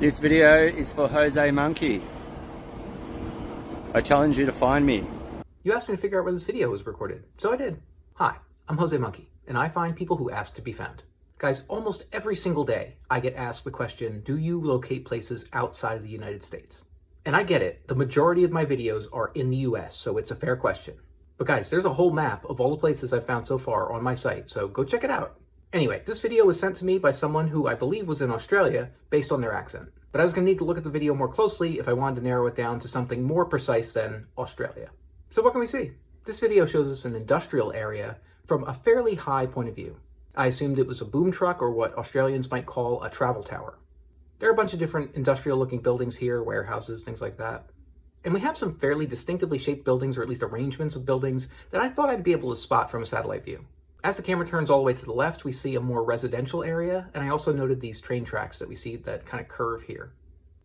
This video is for Jose Monkey. I challenge you to find me. You asked me to figure out where this video was recorded, so I did. Hi, I'm Jose Monkey, and I find people who ask to be found. Guys, almost every single day, I get asked the question, do you locate places outside of the United States? And I get it, the majority of my videos are in the US, so it's a fair question. But guys, there's a whole map of all the places I've found so far on my site, so go check it out. Anyway, this video was sent to me by someone who I believe was in Australia based on their accent. But I was going to need to look at the video more closely if I wanted to narrow it down to something more precise than Australia. So what can we see? This video shows us an industrial area from a fairly high point of view. I assumed it was a boom truck or what Australians might call a travel tower. There are a bunch of different industrial looking buildings here, warehouses, things like that. And we have some fairly distinctively shaped buildings, or at least arrangements of buildings, that I thought I'd be able to spot from a satellite view. As the camera turns all the way to the left, we see a more residential area, and I also noted these train tracks that we see that kind of curve here.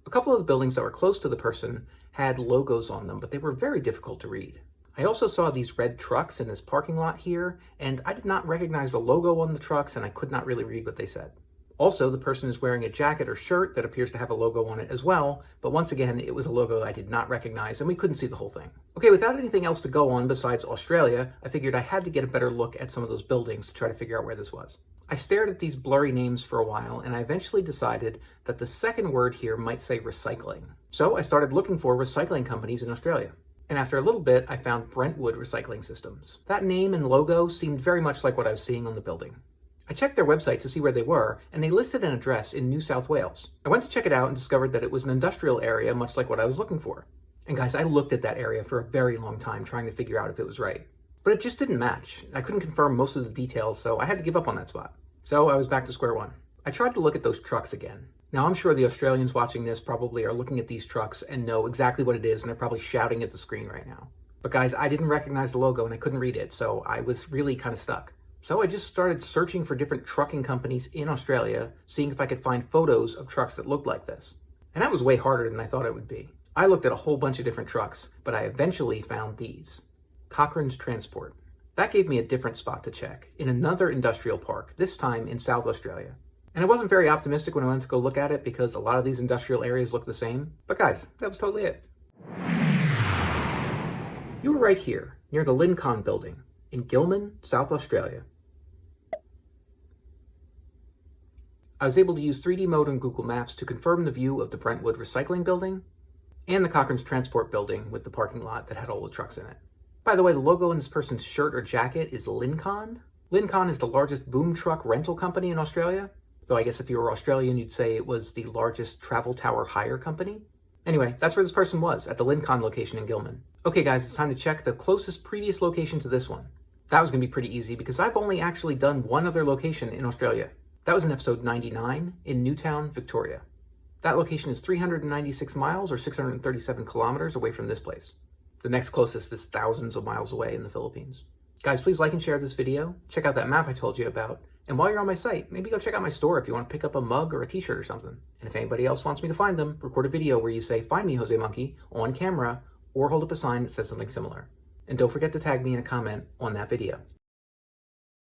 A couple of the buildings that were close to the person had logos on them, but they were very difficult to read. I also saw these red trucks in this parking lot here, and I did not recognize the logo on the trucks, and I could not really read what they said. Also, the person is wearing a jacket or shirt that appears to have a logo on it as well, but once again, it was a logo I did not recognize, and we couldn't see the whole thing. Okay, without anything else to go on besides Australia, I figured I had to get a better look at some of those buildings to try to figure out where this was. I stared at these blurry names for a while, and I eventually decided that the second word here might say recycling. So I started looking for recycling companies in Australia. And after a little bit, I found Brentwood Recycling Systems. That name and logo seemed very much like what I was seeing on the building. I checked their website to see where they were, and they listed an address in New South Wales. I went to check it out and discovered that it was an industrial area much like what I was looking for. And guys, I looked at that area for a very long time trying to figure out if it was right. But it just didn't match. I couldn't confirm most of the details, so I had to give up on that spot. So I was back to square one. I tried to look at those trucks again. Now I'm sure the Australians watching this probably are looking at these trucks and know exactly what it is, and they're probably shouting at the screen right now. But guys, I didn't recognize the logo and I couldn't read it, so I was really kind of stuck. So I just started searching for different trucking companies in Australia, seeing if I could find photos of trucks that looked like this. And that was way harder than I thought it would be. I looked at a whole bunch of different trucks, but I eventually found these. Cochrane's Transport. That gave me a different spot to check, in another industrial park, this time in South Australia. And I wasn't very optimistic when I went to go look at it because a lot of these industrial areas look the same. But guys, that was totally it. You were right here, near the Lincoln building, in Gilman, South Australia. I was able to use 3D mode on Google Maps to confirm the view of the Brentwood Recycling Building and the Cochrane's Transport Building with the parking lot that had all the trucks in it. By the way, the logo in this person's shirt or jacket is Lincoln. Lincoln is the largest boom truck rental company in Australia, though I guess if you were Australian, you'd say it was the largest travel tower hire company. Anyway, that's where this person was, at the Lincoln location in Gilman. Okay guys, it's time to check the closest previous location to this one. That was going to be pretty easy because I've only actually done one other location in Australia. That was in episode 99 in Newtown, Victoria. That location is 396 miles or 637 kilometers away from this place. The next closest is thousands of miles away in the Philippines. Guys, please like and share this video. Check out that map I told you about. And while you're on my site, maybe go check out my store if you want to pick up a mug or a t-shirt or something. And if anybody else wants me to find them, record a video where you say, "Find me, Jose Monkey," on camera, or hold up a sign that says something similar. And don't forget to tag me in a comment on that video.